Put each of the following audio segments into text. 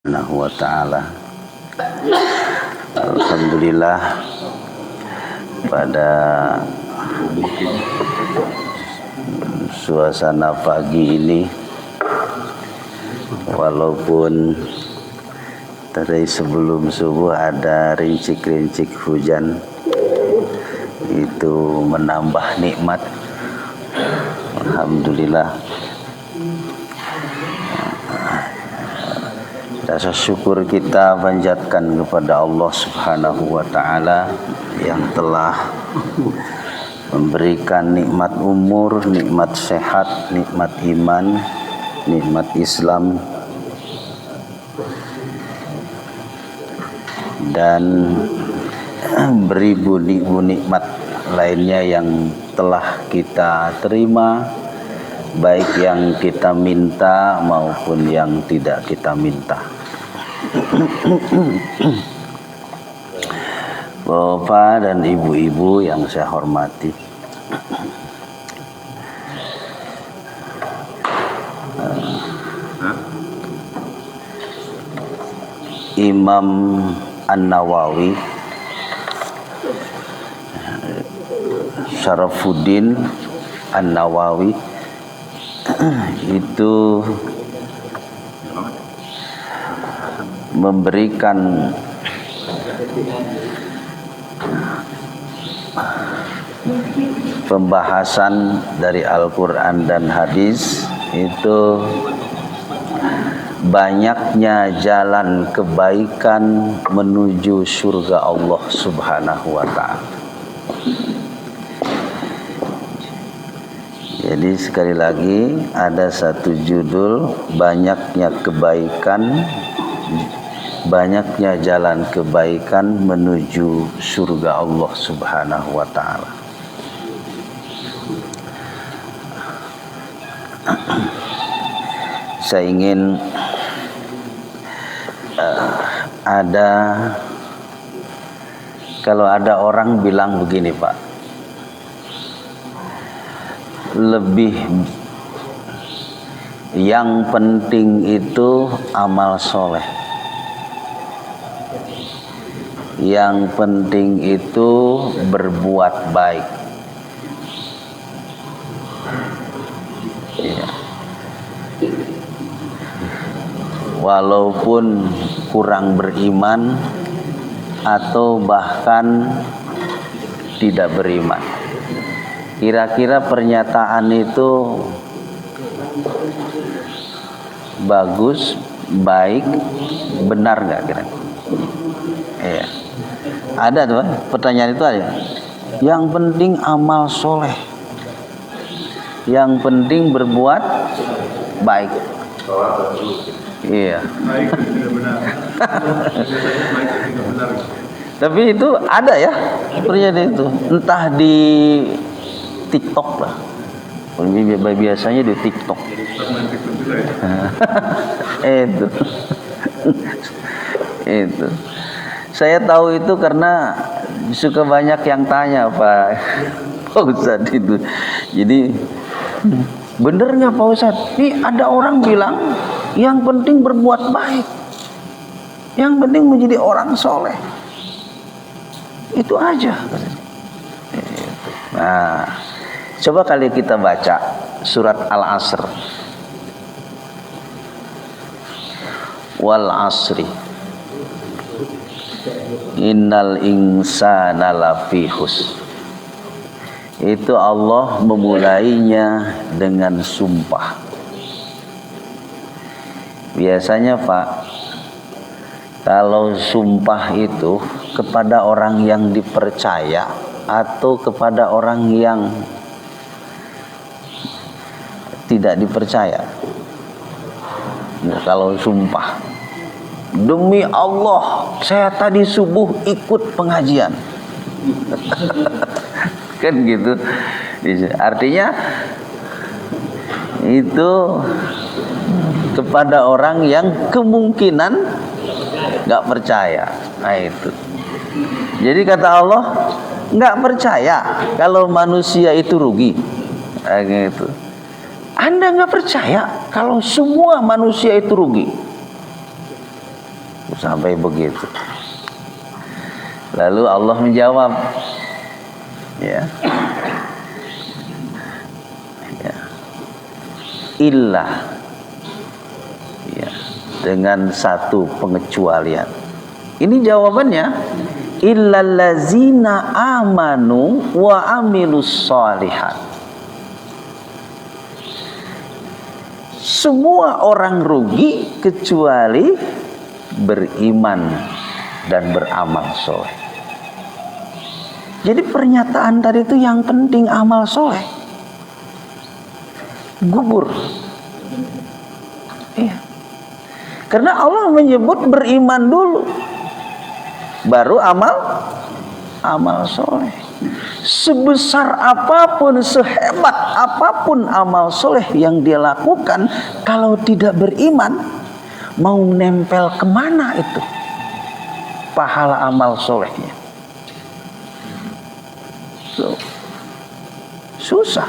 Subhanahu wa ta'ala. Alhamdulillah, pada suasana pagi ini, walaupun dari sebelum subuh ada rincik-rincik hujan, itu menambah nikmat. Alhamdulillah, rasa syukur kita panjatkan kepada Allah Subhanahu wa ta'ala yang telah memberikan nikmat umur, nikmat sehat, nikmat iman, nikmat Islam, dan beribu-ribu nikmat lainnya yang telah kita terima, baik yang kita minta maupun yang tidak kita minta. Bapak dan ibu-ibu yang saya hormati, Imam An-Nawawi Syarafuddin An-Nawawi itu memberikan pembahasan dari Al-Quran dan hadis, itu banyaknya jalan kebaikan menuju surga Allah Subhanahu wa ta'ala. Jadi sekali lagi ada satu judul, banyaknya kebaikan, banyaknya jalan kebaikan menuju surga Allah Subhanahu wa ta'ala. Saya ingin kalau ada orang bilang begini, Pak, lebih yang penting itu amal soleh, yang penting itu berbuat baik. Ya. Walaupun kurang beriman atau bahkan tidak beriman, kira-kira pernyataan itu bagus, baik, benar nggak kira-kira? Iya. Ada tuh pertanyaan itu ada. Yang penting amal soleh, yang penting berbuat baik. Iya. Tapi itu ada ya pernyataan itu, entah di TikTok lah. Biasanya di TikTok. Itu. Saya tahu itu karena suka banyak yang tanya, Pak Ustadz itu. Jadi bener nggak Pak Ustadz? Ini ada orang bilang yang penting berbuat baik, yang penting menjadi orang soleh. Itu aja. Nah, coba kali kita baca surat Al-Asr. Wal asri innal insana lafi khusr. Itu Allah memulainya dengan sumpah. Biasanya, Pak, kalau sumpah itu kepada orang yang dipercaya atau kepada orang yang tidak dipercaya. Nah, kalau sumpah, demi Allah saya tadi subuh ikut pengajian. Kan gitu. Artinya itu kepada orang yang kemungkinan nggak percaya. Nah itu. Jadi kata Allah, nggak percaya kalau manusia itu rugi. Nah, gitu. Anda nggak percaya kalau semua manusia itu rugi. Sampai begitu. Lalu Allah menjawab, ya, illa, ya, dengan satu pengecualian. Ini jawabannya, illallazina amanu wa amilus shalihat. Semua orang rugi kecuali beriman dan beramal soleh. Jadi pernyataan tadi itu yang penting amal soleh gugur. Iya. Karena Allah menyebut beriman dulu, baru amal soleh. Sebesar apapun, sehebat apapun amal soleh yang dia lakukan, kalau tidak beriman, mau nempel kemana itu pahala amal solehnya? Susah.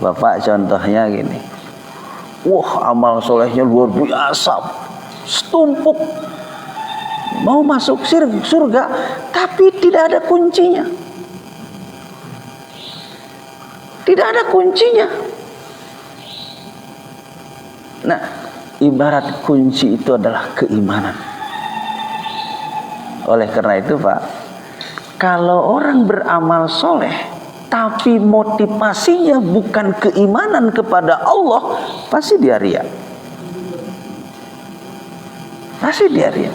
Bapak contohnya gini, wah amal solehnya luar biasa, setumpuk, mau masuk surga, tapi tidak ada kuncinya. Tidak ada kuncinya. Nah, ibarat kunci itu adalah keimanan. Oleh karena itu Pak, kalau orang beramal soleh tapi motivasinya bukan keimanan kepada Allah, pasti dia riya. Pasti dia riya.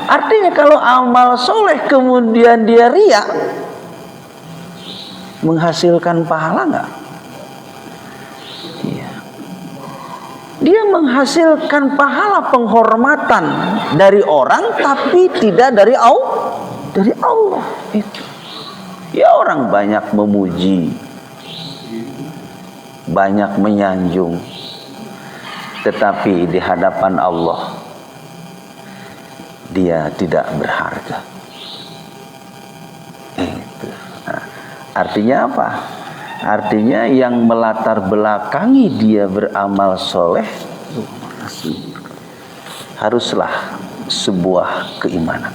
Artinya kalau amal soleh kemudian dia riya, menghasilkan pahala enggak? Iya. Dia menghasilkan pahala penghormatan dari orang, tapi tidak dari Allah. Itu. Ya orang banyak memuji, banyak menyanjung, tetapi di hadapan Allah dia tidak berharga. Itu. Nah, artinya apa? Artinya yang melatar belakangi dia beramal soleh haruslah sebuah keimanan.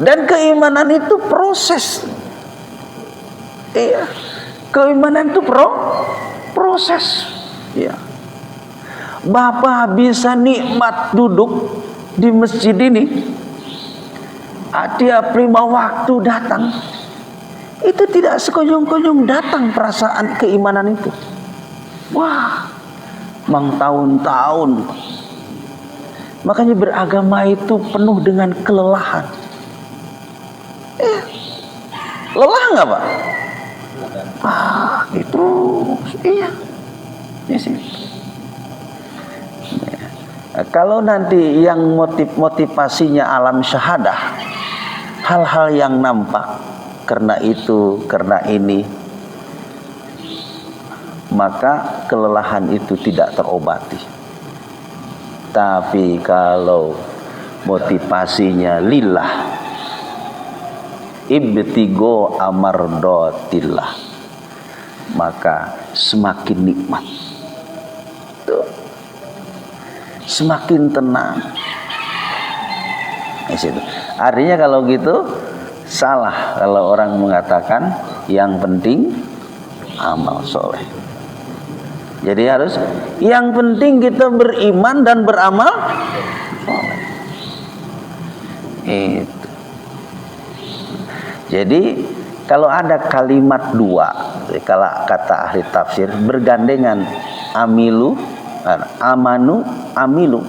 Dan keimanan itu proses. Iya. Keimanan itu proses. Iya. Bapak bisa nikmat duduk di masjid ini, tiap 5 waktu datang. Itu tidak sekonyong-konyong datang perasaan keimanan itu. Wah, mang tahun-tahun. Makanya beragama itu penuh dengan kelelahan. Lelah nggak Pak? Itu iya. Yes, ya. Kalau nanti yang motivasinya alam syahadah, hal-hal yang nampak, karena itu, karena ini, maka kelelahan itu tidak terobati. Tapi kalau motivasinya lillah, ibtigo amardotillah, maka semakin nikmat, tuh, semakin tenang. Artinya kalau gitu salah kalau orang mengatakan yang penting amal soleh. Jadi harus yang penting kita beriman dan beramal soleh. Itu. Jadi kalau ada kalimat dua, kalau kata ahli tafsir bergandengan amilu, amanu, amilu,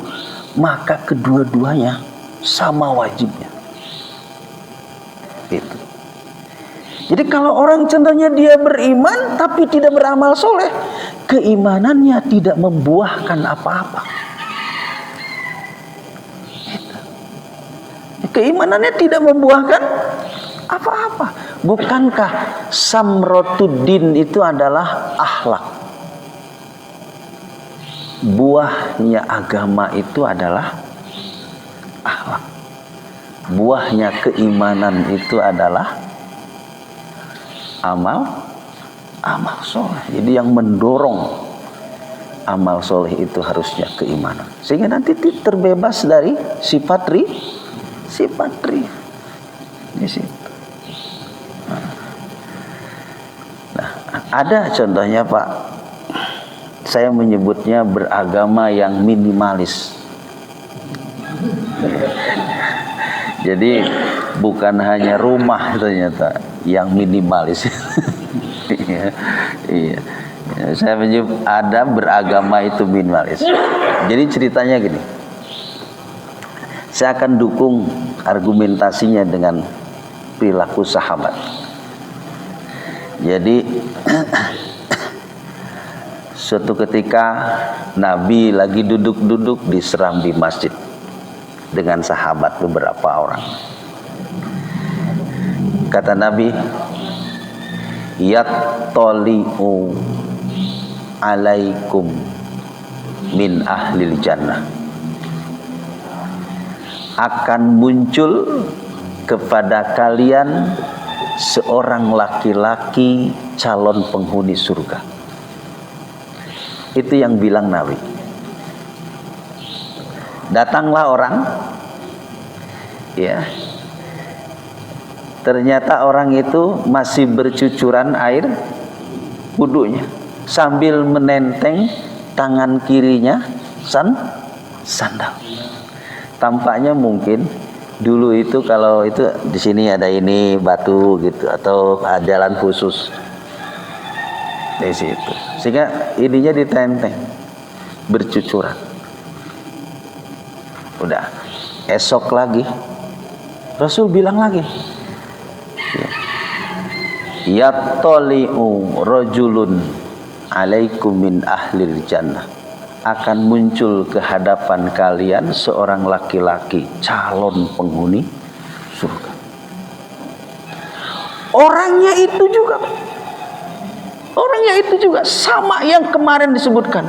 maka kedua-duanya sama wajibnya. Itu. Jadi kalau orang cenderungnya dia beriman tapi tidak beramal soleh, keimanannya tidak membuahkan apa-apa. Itu. Keimanannya tidak membuahkan apa-apa. Bukankah samrotuddin itu adalah akhlak? Buahnya agama itu adalah akhlak. Buahnya keimanan itu adalah amal soleh. Jadi yang mendorong amal soleh itu harusnya keimanan, sehingga nanti terbebas dari sifat ri di situ. Nah, ada contohnya Pak, saya menyebutnya beragama yang minimalis. Jadi bukan hanya rumah ternyata yang minimalis. Iya. Saya menyebut ada beragama itu minimalis. Jadi ceritanya gini. Saya akan dukung argumentasinya dengan perilaku sahabat. Jadi suatu ketika Nabi lagi duduk-duduk di serambi masjid dengan sahabat beberapa orang. Kata Nabi, yattali'u alaikum min ahlil jannah, akan muncul kepada kalian seorang laki-laki calon penghuni surga. Itu yang bilang Nabi. Datanglah orang, ya. Ternyata orang itu masih bercucuran air wudunya sambil menenteng tangan kirinya sandal. Tampaknya mungkin dulu itu kalau itu di sini ada ini batu gitu atau jalan khusus di situ, sehingga ininya ditenteng bercucuran. Udah, esok lagi Rasul bilang lagi, yattali'u rajulun alaikum min ahlil jannah, akan muncul ke hadapan kalian seorang laki-laki calon penghuni surga. Orangnya itu juga sama yang kemarin disebutkan.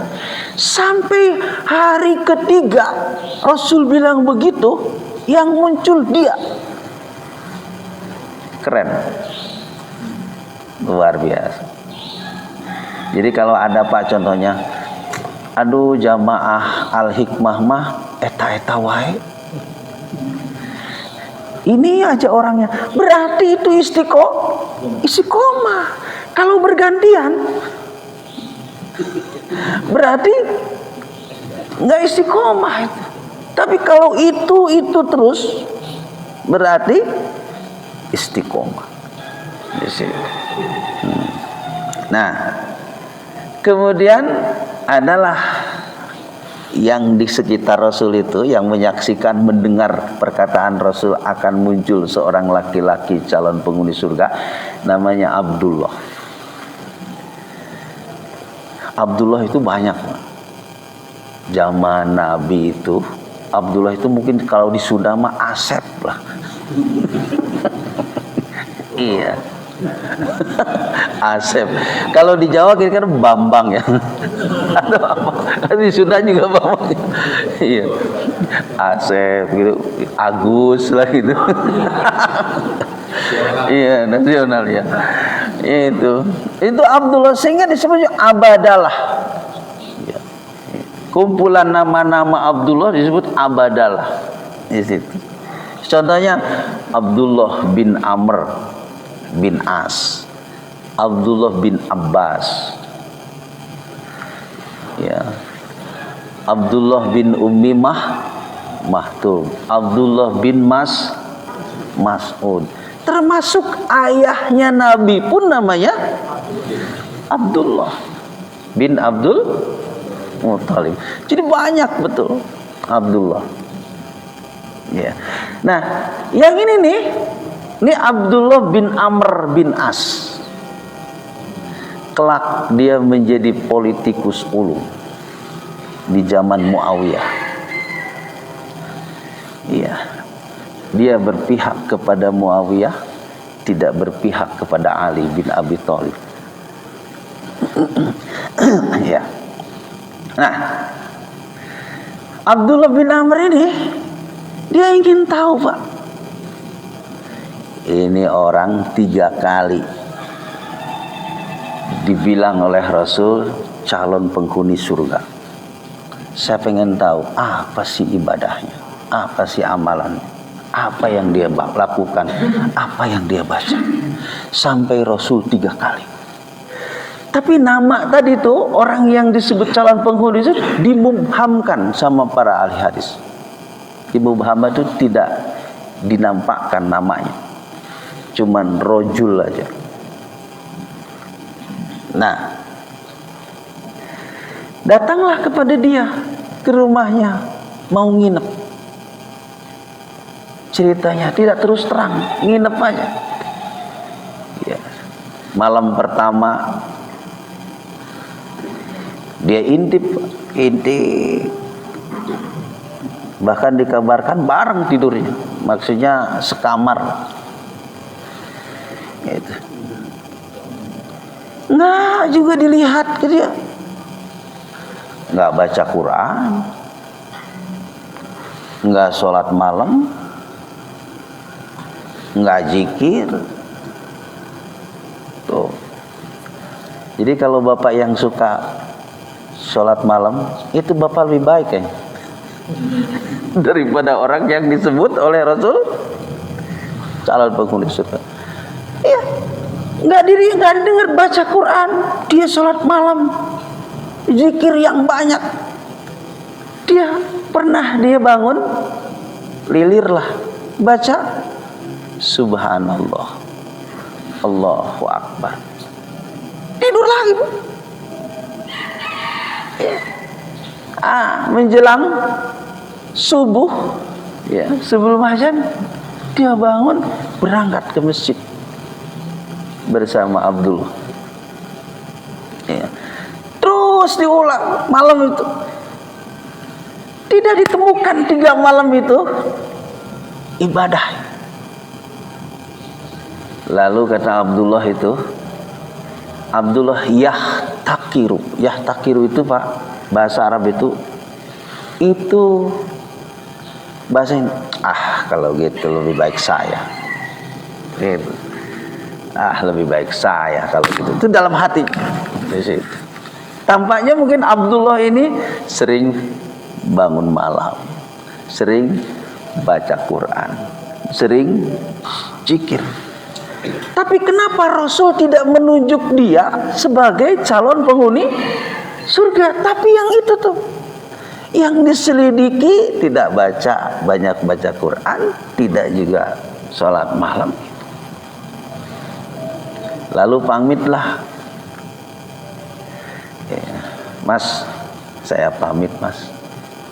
Sampai hari ketiga Rasul bilang begitu, yang muncul dia. Keren, luar biasa. Jadi kalau ada Pak contohnya, aduh jamaah Al-Hikmah mah eta wae, ini aja orangnya, berarti itu istiqomah. Kalau bergantian berarti nggak istiqomah itu. Tapi kalau itu terus berarti istiqomah. Nah, kemudian adalah yang di sekitar Rasul itu yang menyaksikan, mendengar perkataan Rasul akan muncul seorang laki-laki calon penghuni surga, namanya Abdullah. Abdullah itu banyak. Zaman Nabi itu Abdullah itu mungkin kalau di Sunda mah Asep lah. Iya. Asep. Kalau di Jawa kira-kira Bambang ya. Atau apa? Di Sunda juga Bambang. Iya. Asep gitu, Agus lah gitu. Iya, nasional ya. Itu Abdullah, sehingga disebutnya Abadalah. Ya. Kumpulan nama-nama Abdullah disebut Abadalah. Di situ. Contohnya Abdullah bin Amr bin As, Abdullah bin Abbas, ya, Abdullah bin Ummi Maktum, Abdullah bin Mas'ud. Termasuk ayahnya Nabi pun namanya Abdullah bin Abdul Muttalib. Jadi banyak betul Abdullah. Ya. Nah, yang ini Abdullah bin Amr bin As. Kelak dia menjadi politikus ulung di zaman Muawiyah. Iya. Dia berpihak kepada Muawiyah, tidak berpihak kepada Ali bin Abi Thalib. Ya. Nah, Abdullah bin Amr ini dia ingin tahu, Pak. Ini orang 3 kali dibilang oleh Rasul calon penghuni surga. Saya pengen tahu apa sih ibadahnya, apa sih amalannya, apa yang dia lakukan, apa yang dia baca. Sampai Rasul 3 kali. Tapi nama tadi tuh, orang yang disebut calon penghuni itu dimubhamkan sama para ahli hadis. Dimubham itu tidak dinampakkan namanya, cuman rojul aja. Nah, datanglah kepada dia ke rumahnya, mau nginep. Ceritanya tidak terus terang, nginep aja. Ya. Malam pertama dia intip, bahkan dikabarkan bareng tidurnya, maksudnya sekamar. Gitu. Nggak juga dilihat ke dia, nggak baca Quran, nggak sholat malam, nggak zikir. Tuh. Jadi kalau bapak yang suka sholat malam, itu bapak lebih baik ya daripada orang yang disebut oleh Rasul calon penghuni surga. Iya, nggak dengar baca Quran, dia sholat malam, zikir yang banyak. Dia bangun, lilirlah baca Subhanallah, Allahu Akbar, tidur lagi. Menjelang subuh, ya, sebelum azan dia bangun, berangkat ke masjid bersama Abdullah. Ya. Terus diulang malam itu, tidak ditemukan 3 malam itu ibadah. Lalu kata Abdullah itu, Abdullah yahtakiru itu Pak, bahasa Arab itu bahasa ini. Kalau gitu lebih baik saya. Gitu. Lebih baik saya kalau gitu. Itu dalam hati. Di situ. Tampaknya mungkin Abdullah ini sering bangun malam, sering baca Quran, sering zikir. Tapi kenapa Rasul tidak menunjuk dia sebagai calon penghuni surga? Tapi yang itu tuh, yang diselidiki, tidak banyak baca Quran, tidak juga sholat malam. Lalu pamitlah, ya, Mas, saya pamit Mas.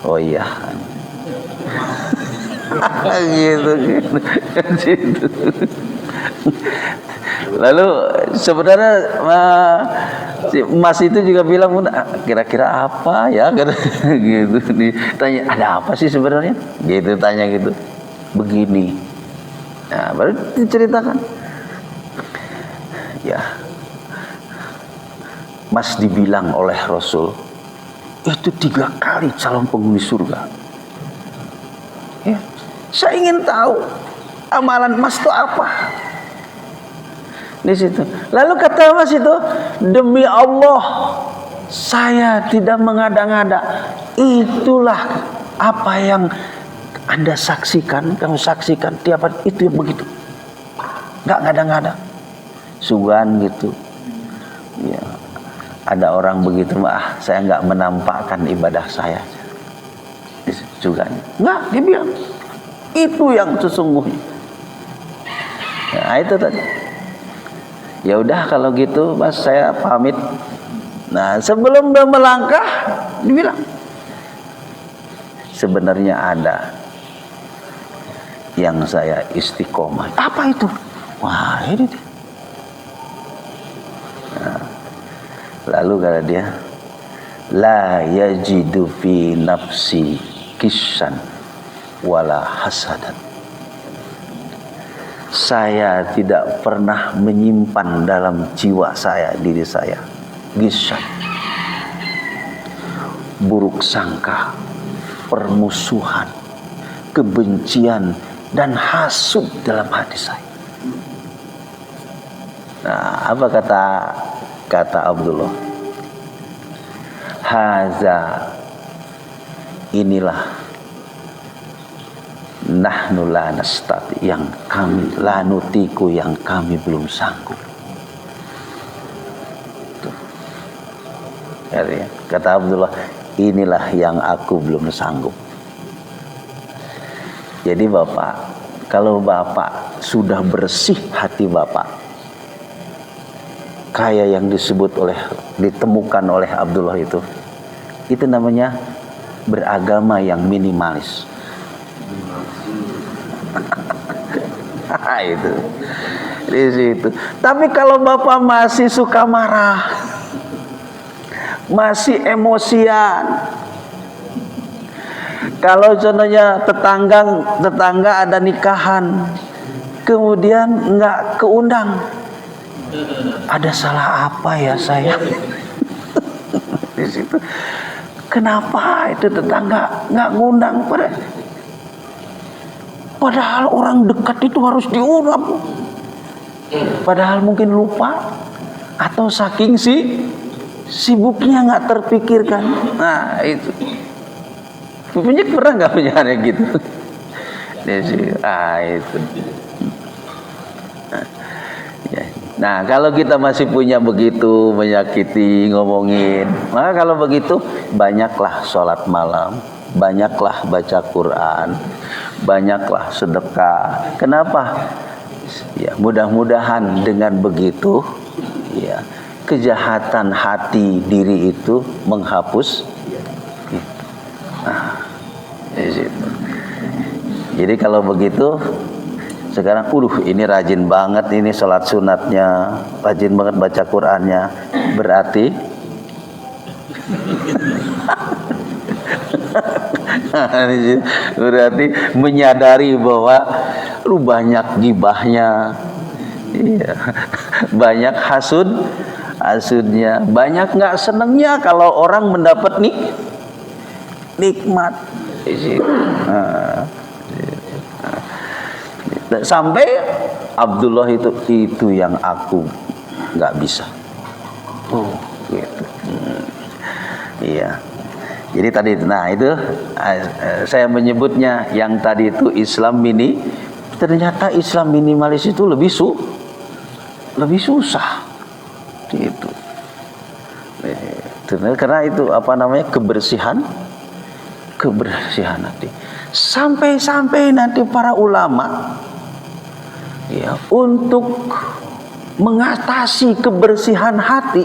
Oh iya. gitu. Lalu sebenarnya si Mas itu juga bilang, kira-kira apa ya, gitu. Ditanya, ada apa sih sebenarnya? Gitu, tanya gitu. Begini. Nah, baru diceritakan. Ya, Mas dibilang oleh Rasul itu 3 kali calon penghuni surga. Ya, saya ingin tahu amalan Mas itu apa. Di situ. Lalu kata Mas itu, demi Allah, saya tidak mengada-ngada. Itulah apa yang Anda saksikan, kamu saksikan tiap hari, itu yang begitu. Nggak ngada-ngada. Sugan gitu. Ya. Ada orang begitu, saya nggak menampakkan ibadah saya. Juga nggak, dia bilang itu yang sesungguhnya. Nah, itu tadi. Ya udah kalau gitu Mas, saya pamit. Nah, sebelum dia melangkah, dibilang sebenarnya ada yang saya istiqomah. Apa itu? Wah, ini. Nah, lalu kata dia, la yajidu fi nafsi kissan wala hasadan. Saya tidak pernah menyimpan dalam jiwa saya, diri saya, gisyan, buruk sangka, permusuhan, kebencian, dan hasud dalam hati saya. Nah, apa kata Abdullah? haza, inilah nahnu la nastati, yang kami la nutiku, yang kami belum sanggup. Tuh. Kata Abdullah, inilah yang aku belum sanggup. Jadi Bapak, kalau Bapak sudah bersih hati Bapak, kayak yang ditemukan oleh Abdullah itu namanya beragama yang minimalis. Itu di situ. Tapi kalau Bapak masih suka marah, masih emosian, kalau contohnya tetangga ada nikahan, kemudian nggak keundang, ada salah apa ya saya? Di situ, kenapa itu tetangga nggak ngundang? Padahal orang dekat itu harus diundang. Padahal mungkin lupa atau saking sibuknya nggak terpikirkan. Nah itu. Punya pernah nggak punya aneh gitu? Itu. Nah kalau kita masih punya begitu menyakiti, ngomongin, maka kalau begitu banyaklah sholat malam, banyaklah baca Quran, banyaklah sedekah. Kenapa? Ya mudah-mudahan dengan begitu, ya kejahatan hati diri itu menghapus. Nah, di situ. Jadi kalau begitu sekarang, ini rajin banget ini sholat sunatnya, rajin banget baca Qurannya, berarti menyadari bahwa lu banyak gibahnya, iya, banyak hasudnya, banyak nggak senengnya kalau orang mendapat nikmat. Sampai Abdullah itu yang aku nggak bisa. Gitu. Iya. Jadi tadi, nah itu saya menyebutnya yang tadi itu Islam ternyata Islam minimalis itu lebih susah. Gitu. Karena itu kebersihan hati. Sampai nanti para ulama, ya, untuk mengatasi kebersihan hati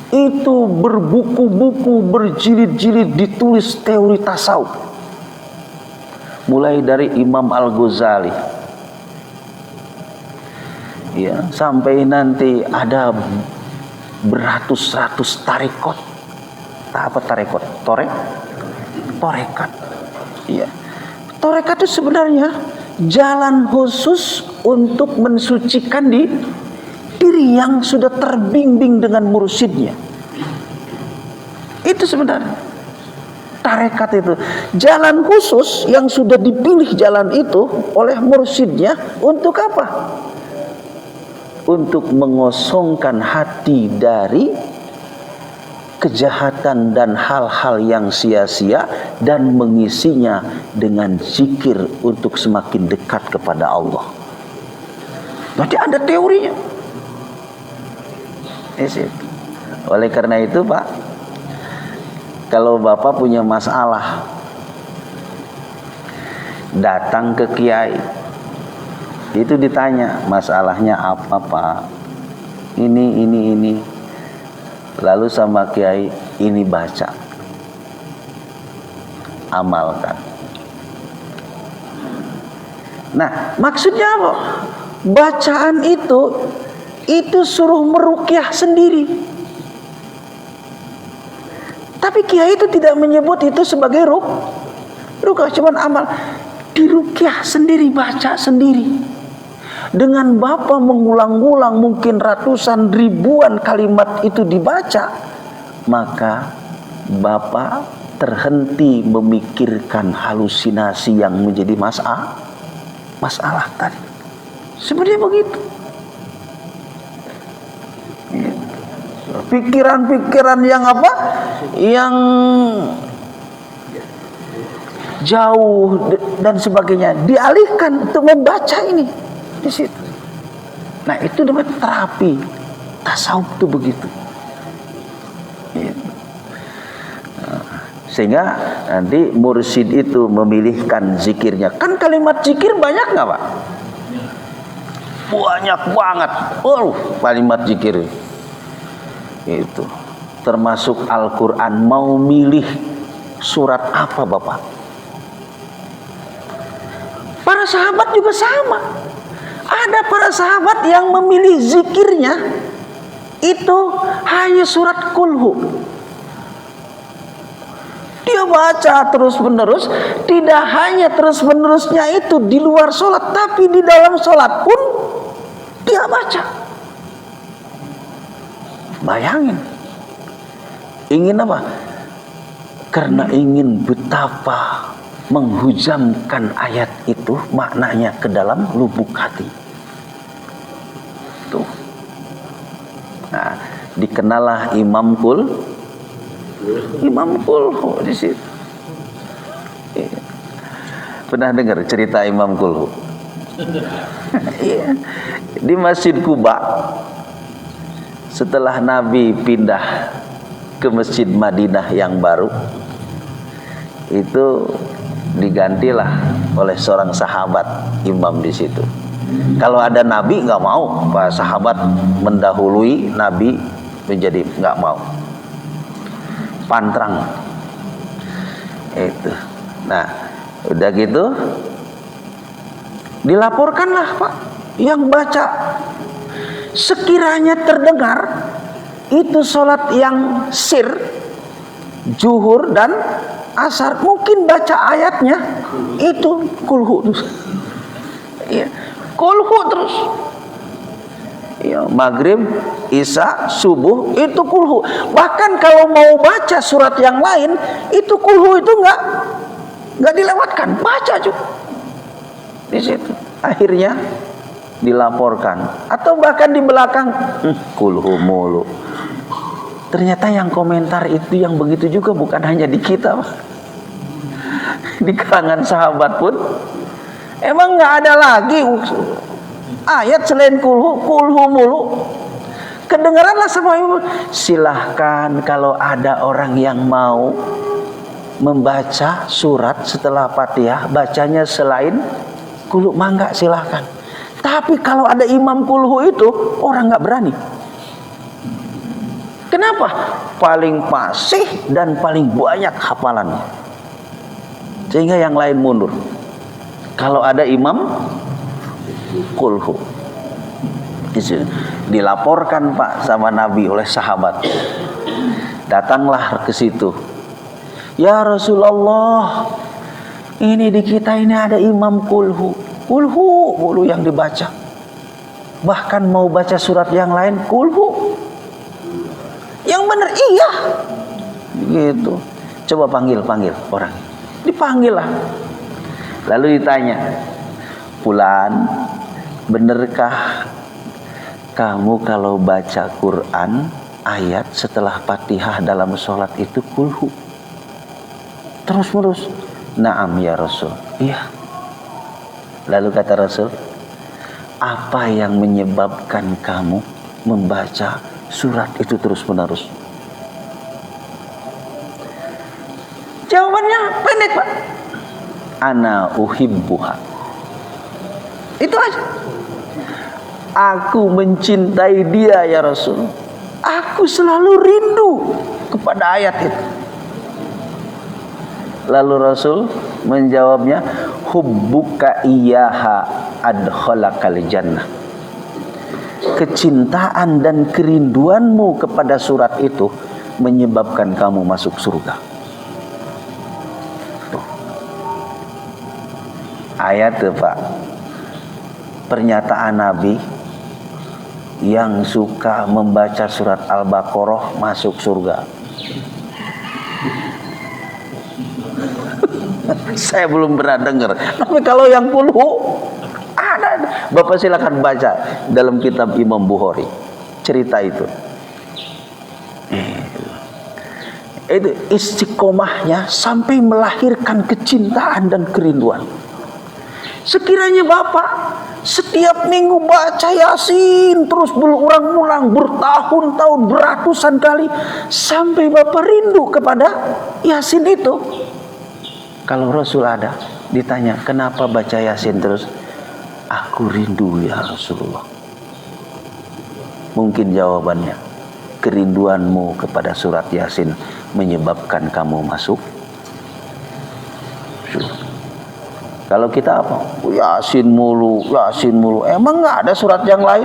itu berbuku-buku, berjilid-jilid ditulis teori tasawuf. Mulai dari Imam Al-Ghazali, ya, sampai nanti ada beratus-ratus tarekat. Apa tarekat? Torekat. Ya. Torekat itu sebenarnya jalan khusus untuk mensucikan diri yang sudah terbimbing dengan mursyidnya. Itu sebenarnya tarekat itu jalan khusus yang sudah dipilih jalan itu oleh mursyidnya. Untuk apa? Untuk mengosongkan hati dari kejahatan dan hal-hal yang sia-sia dan mengisinya dengan zikir untuk semakin dekat kepada Allah. Berarti ada teorinya. Oleh karena itu Pak, kalau Bapak punya masalah, datang ke kiai, itu ditanya masalahnya apa Pak? Ini. Lalu sama kiai, ini baca, amalkan. Nah, maksudnya apa? Bacaan itu suruh meruqyah sendiri. Tapi kiai itu tidak menyebut itu sebagai ruqyah, cuman amal. Diruqyah sendiri, baca sendiri. Dengan Bapak mengulang-ulang mungkin ratusan ribuan kalimat itu dibaca, maka Bapak terhenti memikirkan halusinasi yang menjadi masalah tadi. Sebenarnya begitu. pikiran-pikiran yang apa? Yang jauh dan sebagainya dialihkan untuk membaca ini di situ. Nah, itu dapat terapi tasawuf itu begitu. Sehingga nanti mursyid itu memilihkan zikirnya. Kan kalimat zikir banyak nggak, Pak? Banyak banget. Kalimat zikir itu termasuk Al-Quran. Mau milih surat apa, Bapak? Para sahabat juga sama. Ada para sahabat yang memilih zikirnya itu hanya surat kulhu. Dia baca terus menerus. Tidak hanya terus menerusnya itu di luar sholat, tapi di dalam sholat pun dia baca. Bayangin. Ingin apa? Karena ingin betapa menghujamkan ayat itu maknanya ke dalam lubuk hati. Tuh. Nah, dikenalah Imam Kulhu di situ. Pernah dengar cerita Imam Kulhu? Iya. Di Masjid Quba, setelah Nabi pindah ke Masjid Madinah yang baru, itu digantilah oleh seorang sahabat imam di situ. Kalau ada Nabi nggak mau, para sahabat mendahului Nabi menjadi nggak mau. Pantrang itu. Nah, udah gitu dilaporkanlah, Pak, yang baca sekiranya terdengar itu sholat yang sir, zuhur dan asar, mungkin baca ayatnya itu kulhu terus. Iya, kulhu terus. Ya, maghrib, isya, subuh itu kulhu. Bahkan kalau mau baca surat yang lain itu kulhu itu nggak dilewatkan, baca juga di situ. Akhirnya dilaporkan atau bahkan di belakang kulhu mulu. Ternyata yang komentar itu yang begitu juga bukan hanya di kita, Pak. Di kalangan sahabat pun emang nggak ada lagi ayat selain kulhu mulu. Kedengaranlah sama ibu. Silahkan kalau ada orang yang mau membaca surat setelah Fatihah, bacanya selain kulhu, mangga silahkan. Tapi kalau ada imam kulhu itu orang nggak berani. Kenapa? Paling fasih dan paling banyak hafalannya, sehingga yang lain mundur. Kalau ada imam kulhu, dilaporkan, Pak, sama Nabi oleh sahabat. Datanglah ke situ. Ya Rasulullah, ini di kita ini ada imam kulhu yang dibaca. Bahkan mau baca surat yang lain kulhu. Yang benar iya. Gitu. Coba panggil orang. Dipanggil lah. Lalu ditanya, Fulan, benarkah kamu kalau baca Quran ayat setelah Fatihah dalam sholat itu kulhu terus menerus? Naam ya Rasul. Iya. Lalu kata Rasul, apa yang menyebabkan kamu membaca surat itu terus menerus? Jawabannya pendek, Pak. Ana uhibbuha. Itu aja. Aku mencintai dia ya Rasul. Aku selalu rindu kepada ayat itu. Lalu Rasul menjawabnya, hubbuka iyyaha adkhalakal jannah. Kecintaan dan kerinduanmu kepada surat itu menyebabkan kamu masuk surga. Tuh. Ayat itu, Pak. Pernyataan Nabi, yang suka membaca surat Al-Baqarah masuk surga. Saya belum pernah dengar. Tapi kalau yang kulhu ada. Bapak silakan baca dalam kitab Imam Bukhari cerita itu. itu istiqomahnya sampai melahirkan kecintaan dan kerinduan. Sekiranya Bapak setiap minggu baca Yasin terus berulang-ulang bertahun-tahun, beratusan kali, sampai Bapak rindu kepada Yasin itu. Kalau Rasul ada ditanya, kenapa baca Yasin terus? Aku rindu ya Rasulullah. Mungkin jawabannya, kerinduanmu kepada surat Yasin menyebabkan kamu masuk surga. Kalau kita apa? Yasin mulu, Yasin mulu. Emang nggak ada surat yang lain?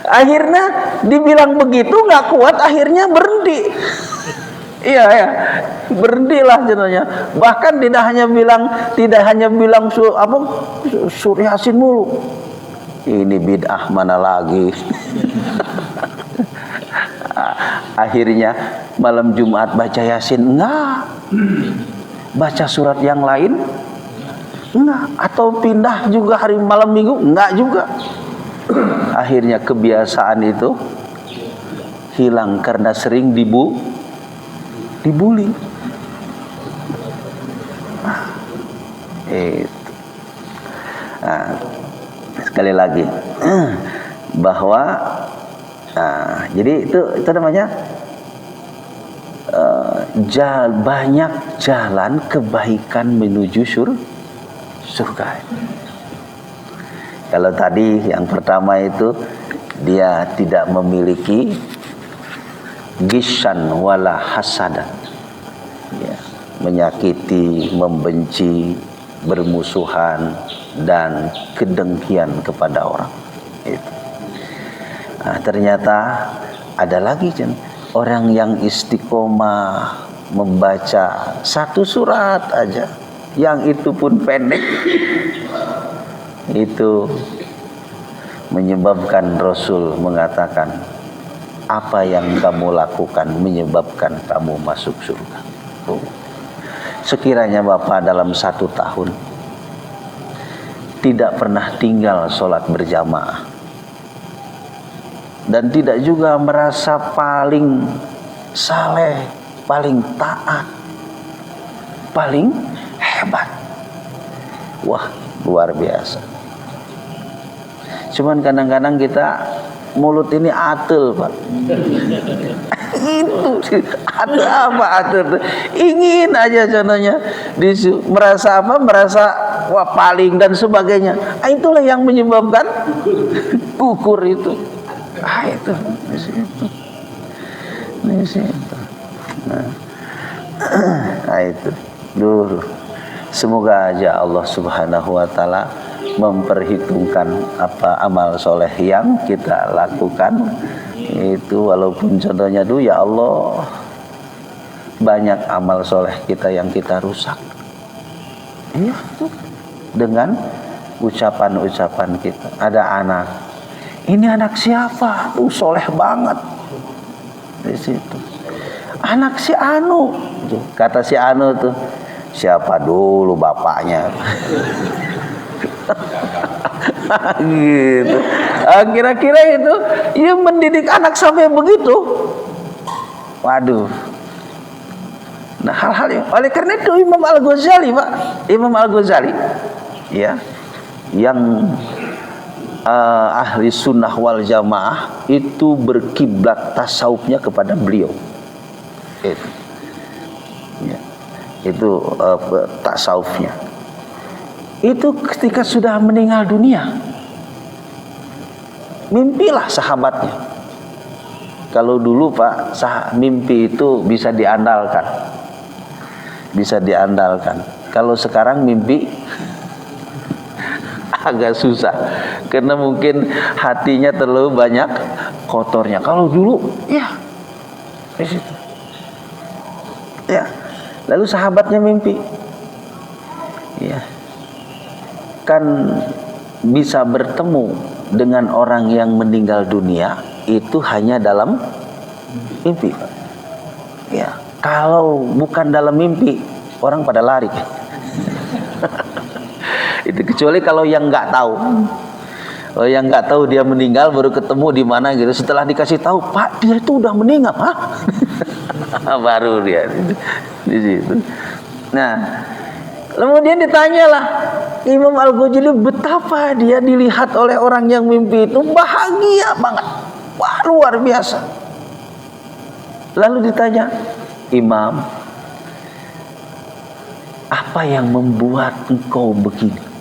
Akhirnya dibilang begitu nggak kuat, akhirnya berhenti. Iya ya, berhentilah jadinya. Bahkan tidak hanya bilang sur Yasin mulu. Ini bid'ah mana lagi? Akhirnya malam Jumat baca Yasin enggak, baca surat yang lain enggak, atau pindah juga hari malam Minggu enggak juga. Akhirnya kebiasaan itu hilang karena sering dibully. Sekali lagi bahwa jadi itu namanya banyak jalan kebaikan menuju surga. Kalau tadi yang pertama itu dia tidak memiliki gishan wala hasadan, ya, menyakiti, membenci, bermusuhan dan kedengkian kepada orang. Itu. Nah, ternyata ada lagi orang yang istiqomah membaca satu surat aja, yang itu pun pendek, itu menyebabkan Rasul mengatakan, apa yang kamu lakukan menyebabkan kamu masuk surga. Sekiranya Bapak dalam 1 tahun tidak pernah tinggal sholat berjamaah dan tidak juga merasa paling saleh, paling taat, paling hebat, wah luar biasa. Cuman kadang-kadang kita mulut ini atul, Pak. Itu atul apa atul? Ingin aja contohnya merasa apa? Merasa wah paling dan sebagainya. Itulah yang menyebabkan gugur itu. Itu di situ. Itu dulu. Semoga aja Allah Subhanahu wa taala memperhitungkan apa amal soleh yang kita lakukan itu, walaupun contohnya dulu ya Allah banyak amal soleh kita yang kita rusak, iya tuh, dengan ucapan-ucapan kita. Ada anak, ini anak siapa tuh soleh banget, di situ anak si Anu, kata si Anu tuh, siapa dulu bapaknya? Gitu. Kira-kira itu ya mendidik anak sampai begitu. Waduh. Nah, hal-hal yang oleh karena itu Imam Al-Ghazali, Pak, Imam Al-Ghazali ya, yang ahli sunnah wal jamaah itu berkiblat tasawufnya kepada beliau. Itu. Ya. Itu tasawufnya. Itu ketika sudah meninggal dunia, mimpilah sahabatnya. Kalau dulu Pak, mimpi itu bisa diandalkan. Bisa diandalkan. Kalau sekarang mimpi agak susah. Karena mungkin hatinya terlalu banyak kotornya. Kalau dulu, ya, di situ. Ya. Lalu sahabatnya mimpi. Ya. Kan bisa bertemu dengan orang yang meninggal dunia itu hanya dalam mimpi. Ya, kalau bukan dalam mimpi orang pada lari. Itu kecuali kalau yang nggak tahu. Oh, yang nggak tahu dia meninggal baru ketemu di mana gitu. Setelah dikasih tahu, Pak, dia itu udah meninggal, Hah? Baru dia di situ. Nah, kemudian ditanyalah Imam Al-Ghazali betapa dia dilihat oleh orang yang mimpi itu bahagia banget. Wah, luar biasa. Lalu ditanya, Imam, apa yang membuat engkau begini?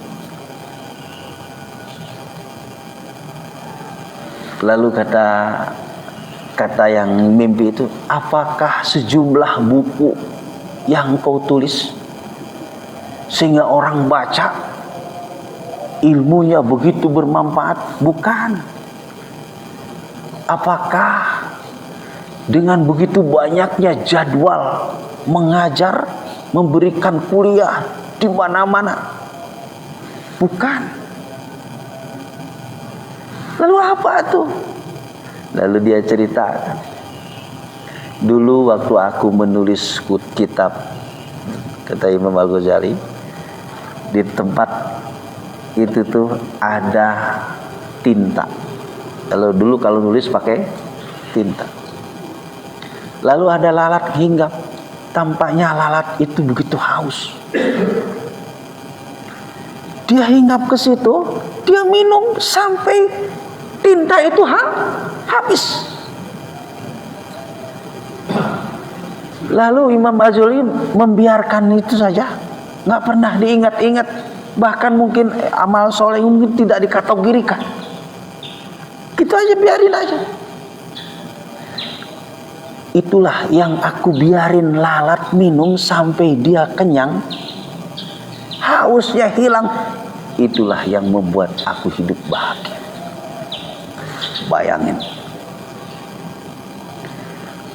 Lalu kata yang mimpi itu, apakah sejumlah buku yang kau tulis sehingga orang baca ilmunya begitu bermanfaat? Bukan. Apakah dengan begitu banyaknya jadwal mengajar, memberikan kuliah di mana-mana? Bukan. Lalu apa tuh? Lalu dia ceritakan, dulu waktu aku menulis kitab, kata Imam Al-Ghazali, di tempat itu tuh ada tinta. Dulu kalau nulis pakai tinta. Lalu ada lalat hinggap. Tampaknya lalat itu begitu haus. Dia hinggap ke situ, dia minum sampai tinta itu habis. Lalu Imam Al-Ghazali membiarkan itu saja, nggak pernah diingat-ingat, bahkan mungkin amal soleh mungkin tidak dikategorikan. Gitu aja, biarin aja. Itulah yang aku biarin lalat minum sampai dia kenyang, hausnya hilang. Itulah yang membuat aku hidup bahagia. Bayangin,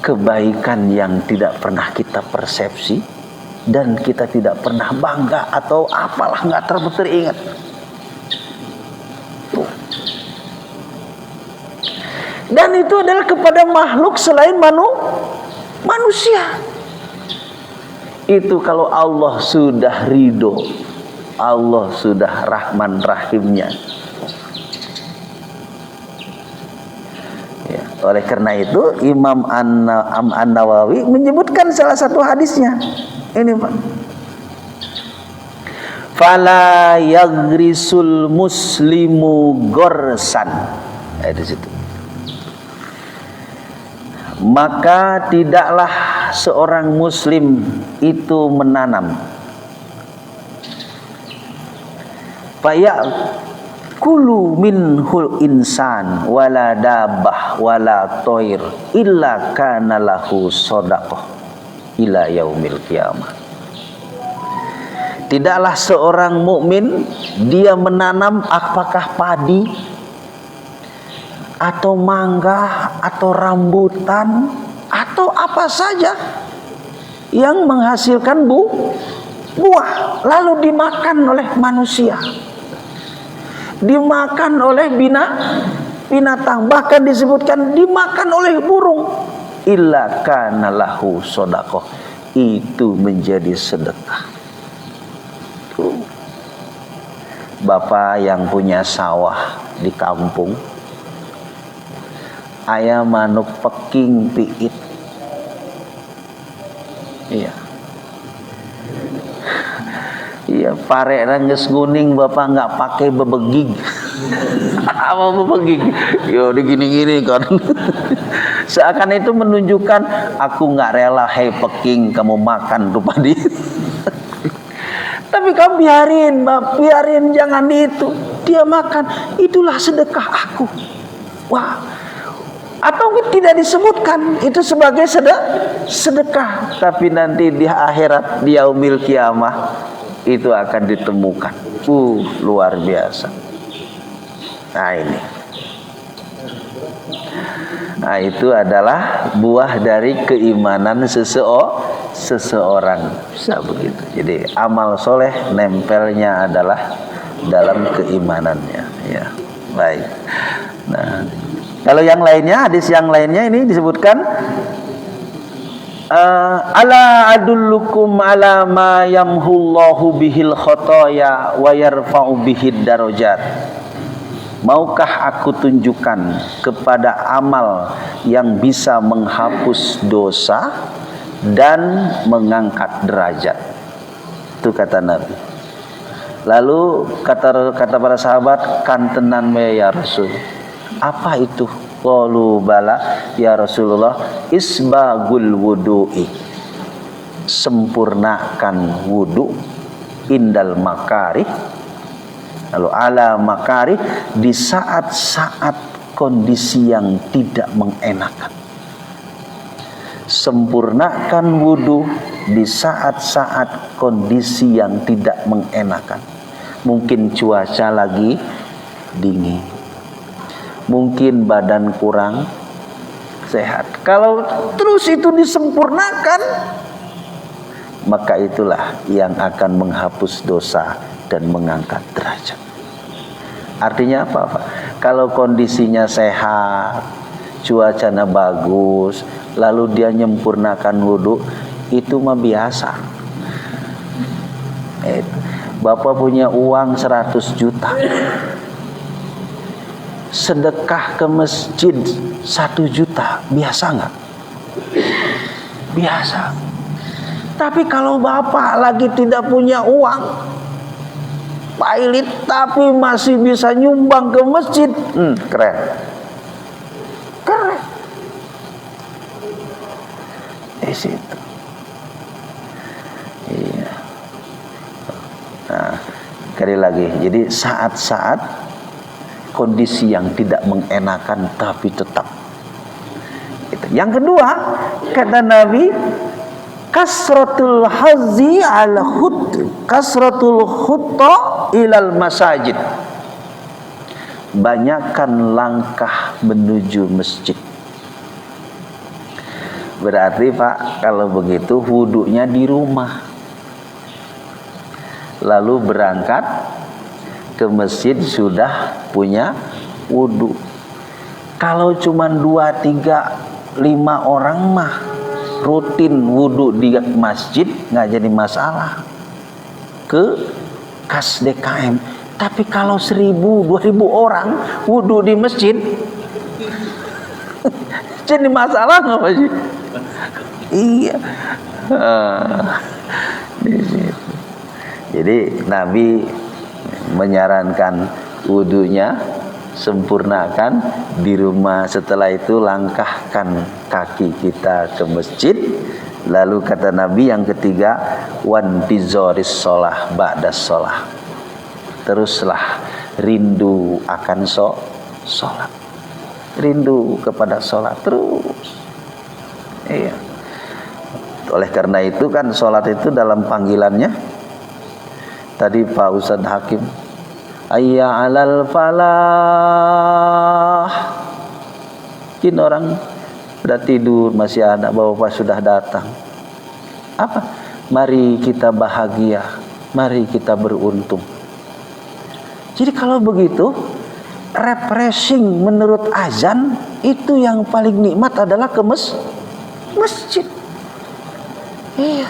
kebaikan yang tidak pernah kita persepsi dan kita tidak pernah bangga atau apalah, nggak teringat. Dan itu adalah kepada makhluk selain manusia. Itu kalau Allah sudah ridho, Allah sudah Rahman Rahimnya. Ya, oleh karena itu Imam An-Nawawi menyebutkan salah satu hadisnya. Ini Pak. Fala yagrisul muslimu gorsan. Di situ. Maka tidaklah seorang muslim itu menanam. Fayakulu minhul insan wala dabah wala toir illa kana lahu sodaqah ila yaumil qiyamah. Tidaklah seorang mukmin dia menanam apakah padi atau mangga atau rambutan atau apa saja yang menghasilkan buah lalu dimakan oleh manusia, dimakan oleh binatang, bahkan disebutkan dimakan oleh burung, illa kana lahu shadaqah, itu menjadi sedekah. Bapak yang punya sawah di kampung, ayam manuk peking piit. Iya. Iya, parek rangges kuning bapak nggak pakai bebegig. Apa bebegig? Yo digini-gini kan. Seakan itu menunjukkan aku nggak rela, hei peking kamu makan tuh padi. Tapi kamu biarin jangan itu. Dia makan, itulah sedekah aku. Wah. Atau tidak disebutkan itu sebagai sedekah, tapi nanti di akhirat, di yaumil kiamah itu akan ditemukan. Luar biasa. Nah ini. Nah itu adalah buah dari keimanan seseorang. Bisa begitu. Jadi amal soleh nempelnya adalah dalam keimanannya. Ya, baik. Nah, kalau yang lainnya, hadis yang lainnya ini disebutkan ala adullukum ala ma yamhullahu bihil khotoya wa yarfa'u bihid darajat. maukah aku tunjukkan kepada amal yang bisa menghapus dosa dan mengangkat derajat? Itu kata Nabi. Lalu kata para sahabat, kantenan ya Rasul. Apa itu? Qalu bala ya Rasulullah, isbagul wudu'i, sempurnakan wudu, indal makarih, lalu ala makarih, di saat-saat kondisi yang tidak mengenakan. Sempurnakan wudu di saat-saat kondisi yang tidak mengenakan. Mungkin cuaca lagi dingin, mungkin badan kurang sehat. Kalau terus itu disempurnakan, maka itulah yang akan menghapus dosa dan mengangkat derajat. Artinya apa? Kalau kondisinya sehat, cuacanya bagus, lalu dia menyempurnakan wudhu, itu mah biasa. Bapak punya uang 100 juta, sedekah ke masjid 1 juta, biasa nggak? Biasa. Tapi kalau bapak lagi tidak punya uang, pailit, tapi masih bisa nyumbang ke masjid, keren. Keren. Di situ. Iya. Nah, sekali lagi. Jadi saat-saat kondisi yang tidak mengenakan tapi tetap. Yang kedua, kata Nabi, kasratul hazi al khut, kasratul khutta ilal masajid, banyakkan langkah menuju masjid. Berarti Pak, kalau begitu wudunya di rumah, lalu berangkat ke masjid sudah punya wudu. Kalau cuma 2, 3, 5 orang mah rutin wudu di masjid nggak jadi masalah, ke kas DKM. Tapi kalau 1000, 2000 orang wudu di masjid jadi masalah nggak Pak? Iya. Di situ. Jadi Nabi menyarankan wudunya sempurnakan di rumah. Setelah itu langkahkan kaki kita ke masjid. Lalu kata Nabi yang ketiga, wan bizoris sholah ba'das sholah, teruslah rindu akan sholat, rindu kepada sholat terus. Iya. Oleh karena itu kan sholat itu dalam panggilannya tadi Pak Ustadz Hakim, hayya alal falah. Mungkin orang sudah tidur, masih ada, bapak sudah datang. Apa? Mari kita bahagia, mari kita beruntung. Jadi kalau begitu, refreshing menurut azan itu yang paling nikmat adalah ke masjid. Iya.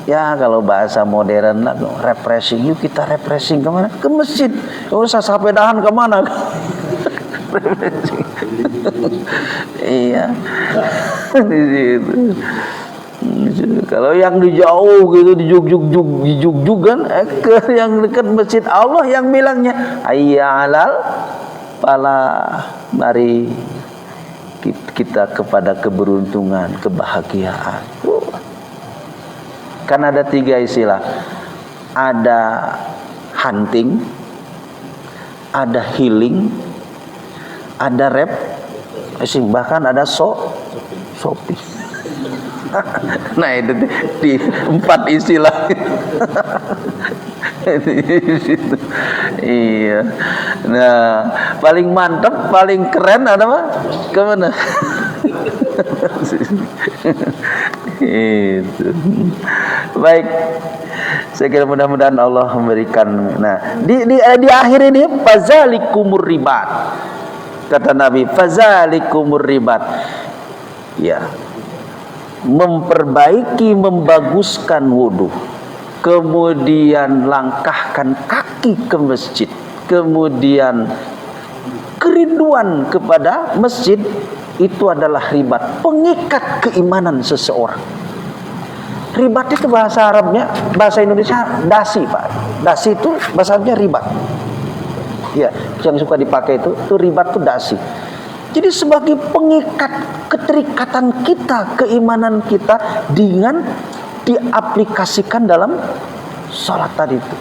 Ya kalau bahasa modern lah, refreshing, yuk kita refreshing kemana? Ke masjid. Gak usah sepedahan kemana? Refreshing. Iya. Di situ. Kalau yang di jauh gitu, di jug kan, ke yang dekat masjid Allah yang bilangnya hayya alal falah, mari kita kepada keberuntungan, kebahagiaan. Kan ada 3 istilah. Ada hunting, ada healing, ada bahkan ada shopping. Nah itu di 4 istilah. Iya. Nah paling mantap, paling keren ada apa? Kemana? Itu. Baik. Saya kira mudah-mudahan Allah memberikan. Nah di akhir ini fazalikumur ribat. Kata Nabi, fazalikumur ribat. Ya. Memperbaiki, membaguskan wudu, kemudian langkahkan kaki ke masjid, kemudian kerinduan kepada masjid, itu adalah ribat, pengikat keimanan seseorang. Ribat itu bahasa Arabnya, bahasa Indonesia dasi, Pak. Dasi itu bahasa Arabnya ribat. Ya, yang suka dipakai itu ribat itu dasi. Jadi sebagai pengikat keterikatan kita, keimanan kita dengan diaplikasikan dalam sholat tadi itu.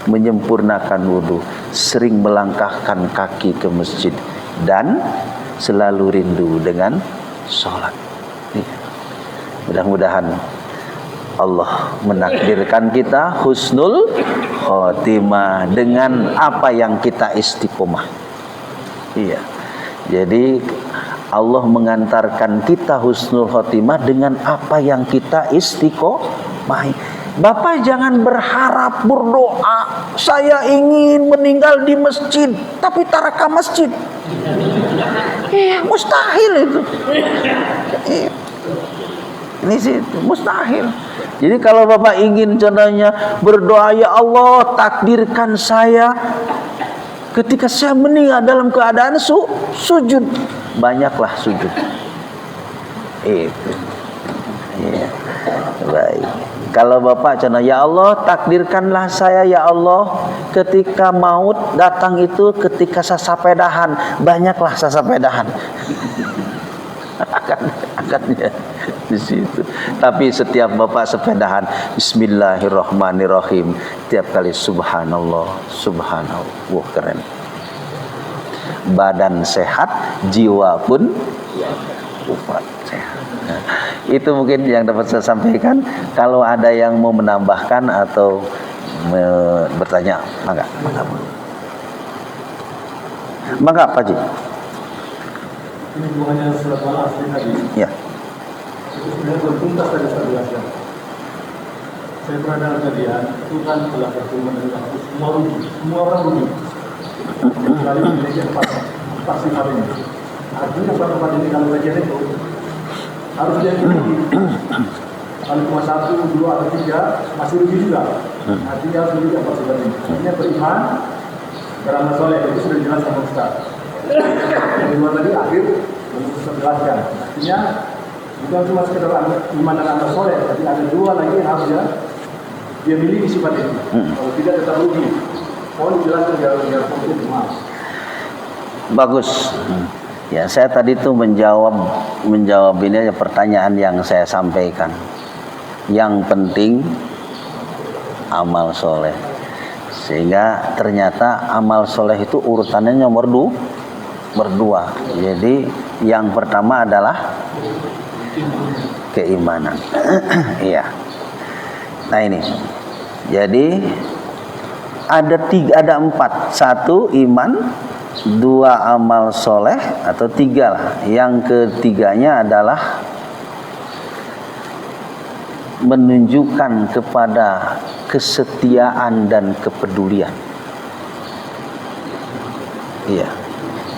Menyempurnakan wudhu, sering melangkahkan kaki ke masjid, dan selalu rindu dengan sholat. Mudah-mudahan Allah menakdirkan kita husnul khotimah dengan apa yang kita istiqomah. Iya. Jadi Allah mengantarkan kita husnul khotimah dengan apa yang kita istiqomah. Bapak jangan berharap, berdoa, saya ingin meninggal di masjid tapi taraka masjid. Iya, mustahil itu. Iya. Ini sih mustahil. Jadi kalau Bapak ingin contohnya berdoa, ya Allah takdirkan saya ketika saya meninggal dalam keadaan sujud, banyaklah sujud. Itu. Ya. Baik. Kalau Bapak contohnya, ya Allah takdirkanlah saya ya Allah ketika maut datang itu ketika sasapedahan, banyaklah sasapedahan. Akadnya di situ. Tapi setiap Bapak sepedahan Bismillahirrahmanirrahim, tiap kali subhanallah, subhanallah. Wah, keren. Badan sehat, jiwa pun sehat. Nah, itu mungkin yang dapat saya sampaikan. Kalau ada yang mau menambahkan atau bertanya, maka Pak Ji. Ini hubungannya surat Al-Asr tadi. Ya. Itu sebenarnya bertuntas dari Ustaz jelaskan. Saya pernah dalam kajian, Tuhan telah berfirman dengan semua rugi, semua orang rugi. Kecuali memiliki empat sifat ini. Artinya empat ini kalau kajian itu harus dia rugi. Kalau cuma 1, 2 atau 3 masih rugi juga. Artinya harus rugi empat sifat ini. Artinya beriman, beramal soleh, itu sudah jelas sama Ustaz. Yang kedua tadi akhir Ustaz jelaskan. Artinya bukan cuma sekedar iman dan amal soleh, tapi ada 2 lagi yang harus dia miliki sifat itu. Kalau tidak tetap rugi. Mohon dijelaskan biar konkret. Bagus. Ya, saya tadi tuh menjawab ini aja pertanyaan yang saya sampaikan. Yang penting amal soleh. Sehingga ternyata amal soleh itu urutannya nomor 2. Jadi yang pertama adalah keimanan. Iya. Nah ini. Jadi ada 4. 1 iman, 2 amal soleh, atau 3 lah. Yang ketiganya adalah menunjukkan kepada kesetiaan dan kepedulian. Iya.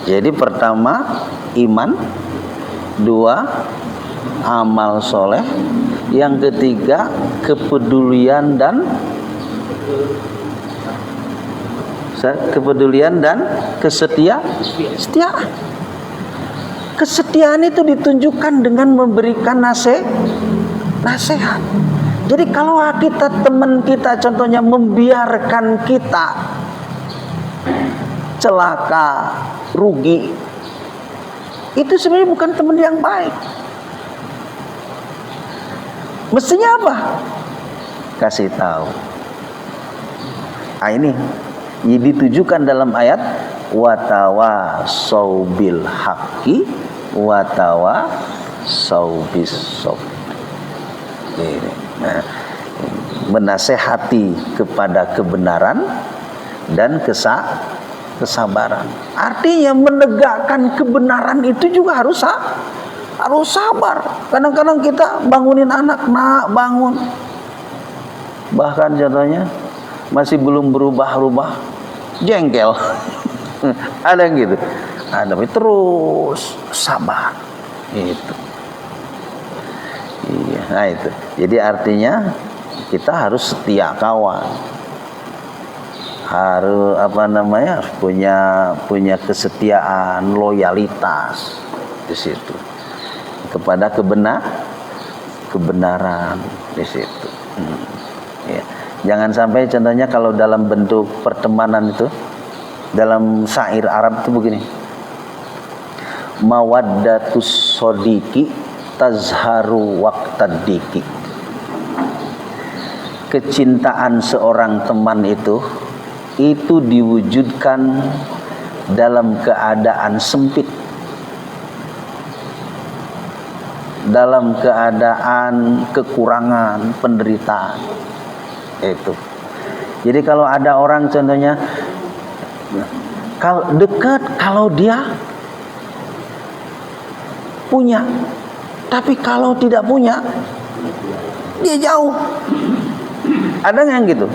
Jadi pertama iman, 2 amal soleh, yang ketiga kepedulian dan kesetiaan. Kesetiaan itu ditunjukkan dengan memberikan nasihat. Jadi kalau kita teman kita contohnya membiarkan kita celaka, rugi, itu sebenarnya bukan teman yang baik. Mestinya apa? Kasih tahu. Nah ini ditujukan dalam ayat watawasau bil haqqi watawasau bis sabr. Nah, menasehati kepada kebenaran dan kesabaran. Artinya menegakkan kebenaran itu juga harus sabar. Kadang-kadang kita bangunin anak, nak bangun. Bahkan contohnya masih belum berubah-ubah, jengkel. Ada yang gitu. Ada, tapi terus sabar. Itu. Iya, nah itu. Jadi artinya kita harus setia kawan. harus punya kesetiaan, loyalitas di situ kepada kebenaran di situ. Ya. Jangan sampai contohnya kalau dalam bentuk pertemanan itu, dalam syair Arab itu begini, mawaddatus sodiki tazharu waqtadiki. Kecintaan seorang teman itu diwujudkan dalam keadaan sempit, dalam keadaan kekurangan, penderitaan. Itu. Jadi kalau ada orang contohnya kalau dekat, kalau dia punya, tapi kalau tidak punya dia jauh. Ada nggak yang gitu?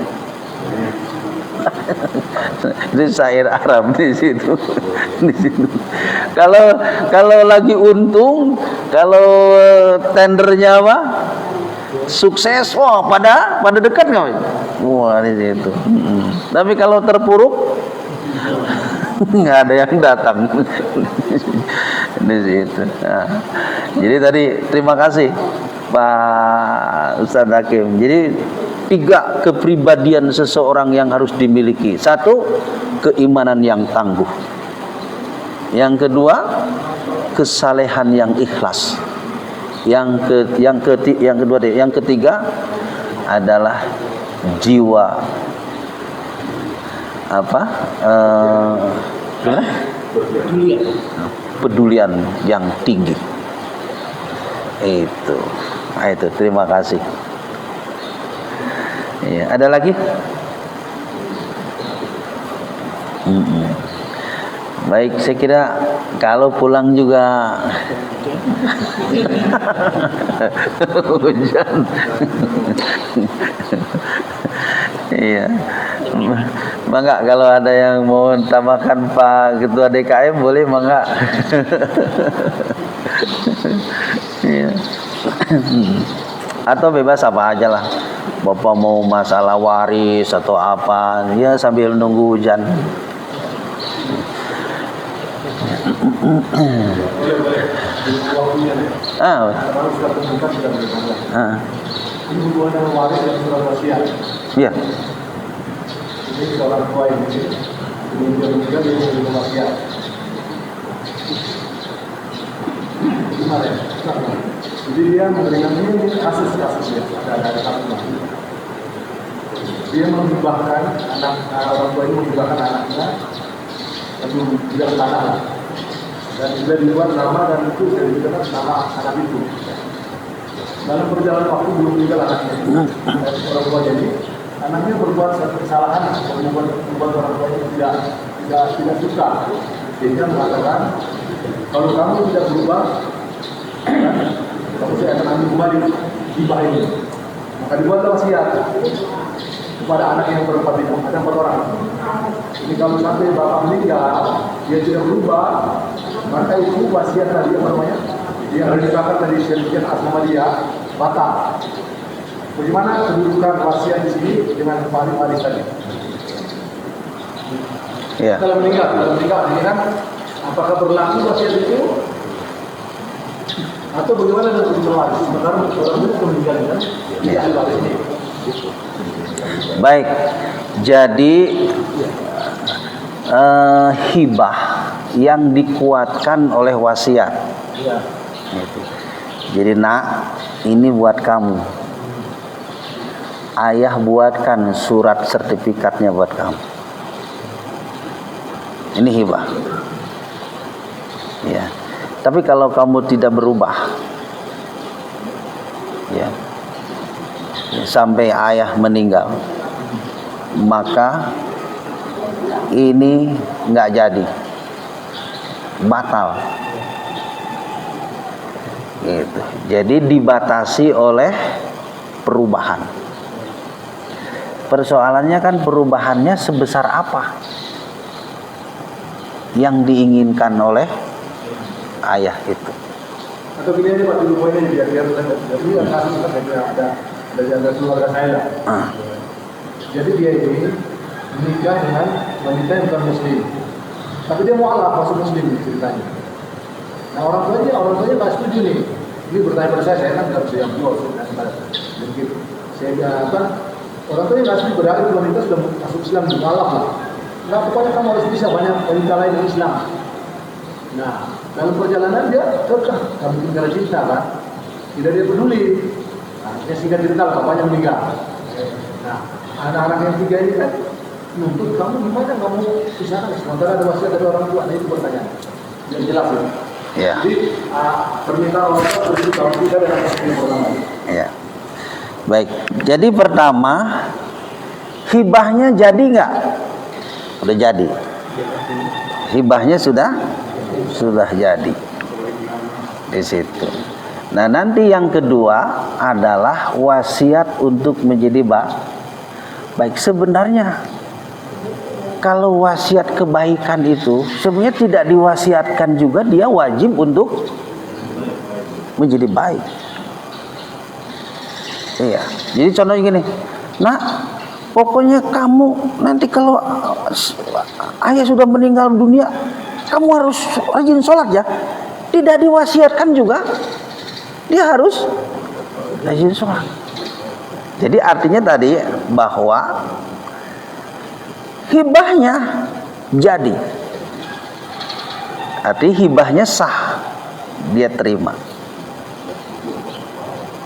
Itu syair Arab di situ. Di situ. Kalau lagi untung, kalau tendernya apa? Sukses, wah pada dekat nggak? Wah di situ. Tapi kalau terpuruk, nggak ada yang datang. Di situ. Nah, jadi tadi terima kasih Pak Ustadz Hakim. Jadi 3 kepribadian seseorang yang harus dimiliki. 1, keimanan yang tangguh. Yang kedua, kesalehan yang ikhlas. Yang ketiga adalah jiwa pedulian yang tinggi. Itu. Nah, itu terima kasih. Ya, ada lagi? Baik, saya kira kalau pulang juga hujan. Iya. Mangga kalau ada yang mau tambahkan Pak Ketua DKM boleh mangga. Iya. Atau bebas apa aja lah. Bapak mau masalah waris atau apa, ya sambil nunggu hujan. Ini hubungan dengan waris dan surat wasiat. Iya. Ini seorang tua ini, kemudian dia menjadi wasiat. Gimana ya? Jadi dia memberikan ini kasus-kasus ya, ada kasus. Dia menghibahkan orang tua ini menghibahkan anaknya untuk tidak tanah, dan juga dibuat nama dan itu dan juga nama anak itu. Dalam perjalanan waktu belum meninggal anaknya, orang tua ini anaknya berbuat satu kesalahan, membuat orang tua ini tidak suka. Sehingga mengatakan, kalau kamu tidak berubah, kamu saya akan ambil kembali hibah ini. Maka dibuatlah wasiat kepada anak yang berempat itu, ada 4 orang. Ini kalau sampai bapak meninggal, dia tidak berubah, maka itu wasiat tadi apa namanya? Yang disepakati tadi sekian asma dia batal. Bagaimana kedudukan wasiat di sini dengan waris tadi? Ya. Kalau meninggal ini kan apakah berlaku wasiat itu? Atau bagaimana dengan kedudukan waris? Sementara orang itu meninggal kan? Dia ahli waris ini. Baik. Jadi hibah yang dikuatkan oleh wasiat. Ya. Jadi nak, ini buat kamu. Ayah buatkan surat sertifikatnya buat kamu. Ini hibah. Ya. Tapi kalau kamu tidak berubah, ya, sampai ayah meninggal, maka ini nggak jadi, batal. Gitu. Jadi dibatasi oleh perubahan. Persoalannya kan perubahannya sebesar apa yang diinginkan oleh ayah itu. Atau gini aja Pak, dulu poinnya biar jadi yang kasus kan ada keluarga saya lah. Jadi dia ini menikah dengan wanita yang bukan muslim, tapi dia mualaf masuk muslim ceritanya. Nah orang tuanya nggak setuju nih. Ini bertanya pada saya kan nggak bisa yang jawab. Begitu. Saya bilang orang tuanya nggak setuju, berarti wanita sudah masuk Islam, mualaf lah. Nah pokoknya kamu harus bisa banyak wanita lain yang Islam. Nah dalam perjalanan dia kekeh, kami tinggal cinta kan, tidak dia peduli. Nah dia singkat cerita lah, bapaknya meninggal. Nah anak-anak yang tiga ini kan nuntut kamu gimana kamu pisahkan, sementara ada wasiat dari orang tua. Nah itu pertanyaan yang jelas ya. Ya. Jadi permintaan orang tua itu kalau tidak ada yang pertama. Ya. Baik. Jadi pertama, hibahnya jadi nggak? Udah jadi. Hibahnya sudah jadi di situ. Nah nanti yang kedua adalah wasiat untuk menjadi baik. Sebenarnya kalau wasiat kebaikan itu sebenarnya tidak diwasiatkan juga, dia wajib untuk menjadi baik. Iya. Jadi contohnya gini, nah pokoknya kamu nanti kalau ayah sudah meninggal dunia, kamu harus rajin sholat ya. Tidak diwasiatkan juga, dia harus rajin sholat. Jadi artinya tadi bahwa hibahnya jadi, artinya hibahnya sah, dia terima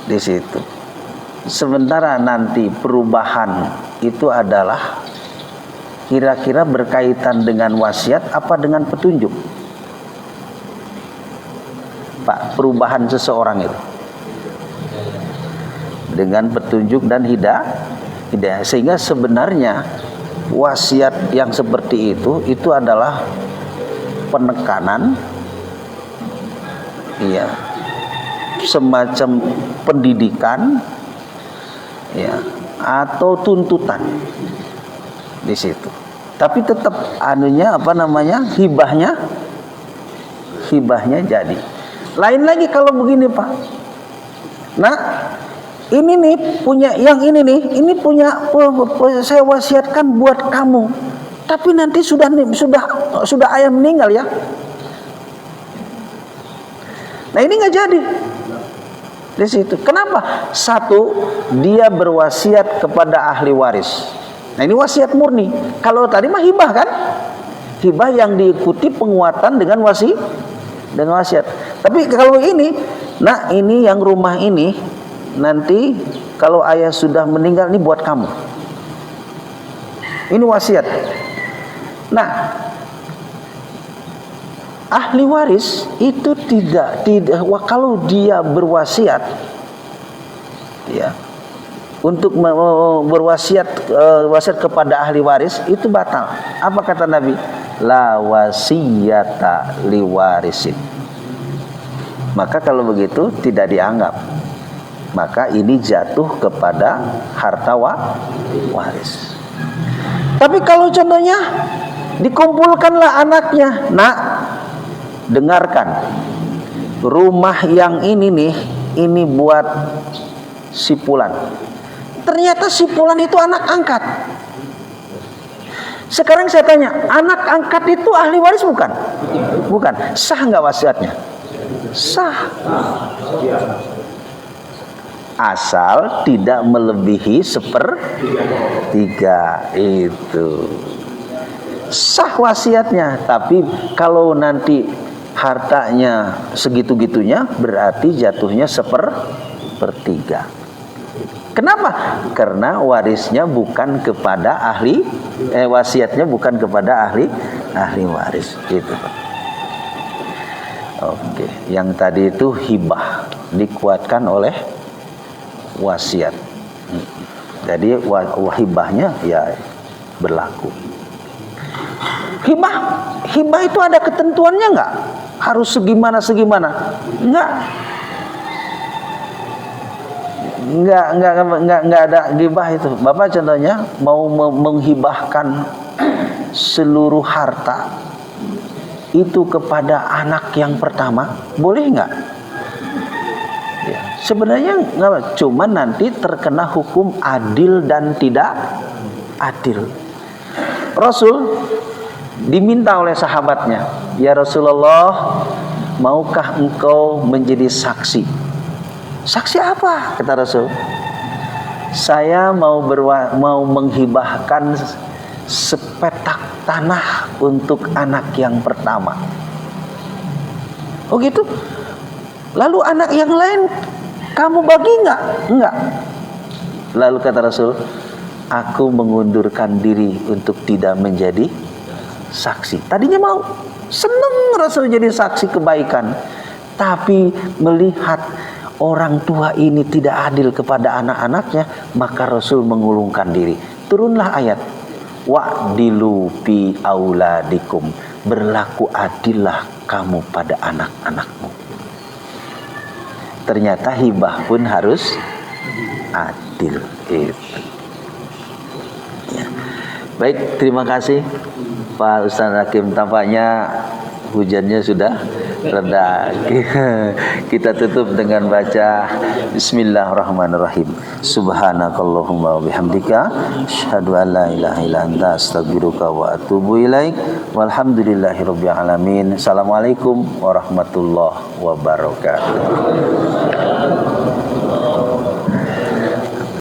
di situ. Sementara nanti perubahan itu adalah kira-kira berkaitan dengan wasiat apa dengan petunjuk, Pak? Perubahan seseorang itu dengan petunjuk dan hidayah, sehingga sebenarnya wasiat yang seperti itu adalah penekanan, iya, semacam pendidikan, ya, atau tuntutan di situ. Tapi tetap hibahnya jadi. Lain lagi kalau begini, Pak. Nah, ini nih punya yang ini punya saya wasiatkan buat kamu. Tapi nanti sudah ayah meninggal ya. Nah, ini nggak jadi. Di situ. Kenapa? Satu, dia berwasiat kepada ahli waris. Nah, ini wasiat murni. Kalau tadi mah hibah kan? Hibah yang diikuti penguatan dengan wasiat. Tapi kalau ini, nah ini yang rumah ini nanti kalau ayah sudah meninggal ini buat kamu. Ini wasiat. Nah, ahli waris itu tidak kalau dia berwasiat ya untuk berwasiat wasiat kepada ahli waris itu batal. Apa kata Nabi? La wasiyata liwarisin. Maka kalau begitu tidak dianggap. Maka ini jatuh kepada harta waris. Tapi kalau contohnya dikumpulkanlah anaknya, nak, dengarkan, rumah yang ini nih, ini buat si Fulan. Ternyata si Fulan itu anak angkat. Sekarang saya tanya, anak angkat itu ahli waris bukan? Bukan. Sah nggak wasiatnya? Sah. Asal tidak melebihi 1/3 itu. Sah wasiatnya. Tapi kalau nanti hartanya segitu-gitunya berarti jatuhnya 1/3. Kenapa? Karena warisnya bukan kepada wasiatnya bukan kepada ahli waris gitu. Oke, yang tadi itu hibah dikuatkan oleh wasiat. Jadi hibahnya ya berlaku. Hibah itu ada ketentuannya nggak? Harus segimana? Nggak ada hibah itu. Bapak contohnya mau menghibahkan seluruh harta itu kepada anak yang pertama, boleh nggak? Ya, sebenarnya nggak, cuma nanti terkena hukum adil dan tidak adil. Rasul diminta oleh sahabatnya, "Ya Rasulullah, maukah engkau menjadi saksi?" "Saksi apa?" kata Rasul. "Saya mau menghibahkan sepetak tanah untuk anak yang pertama." "Oh gitu? Lalu anak yang lain kamu bagi enggak?" "Enggak." Lalu kata Rasul, "Aku mengundurkan diri untuk tidak menjadi saksi." Tadinya mau, senang Rasul jadi saksi kebaikan, tapi melihat orang tua ini tidak adil kepada anak-anaknya, maka Rasul mengulungkan diri. Turunlah ayat, "Wa'dilu fi auladikum." Berlaku adillah kamu pada anak-anakmu. Ternyata hibah pun harus adil. Itu. Ya. Baik, terima kasih Pak Ustaz Hakim. Tampaknya hujannya sudah reda. Kita tutup dengan baca Bismillahirrahmanirrahim. Subhanakallahumma wa bihamdika asyhadu an la ilaha illa anta astaghfiruka wa atubu ilaik. Walhamdulillahirabbil alamin. Assalamualaikum warahmatullahi wabarakatuh.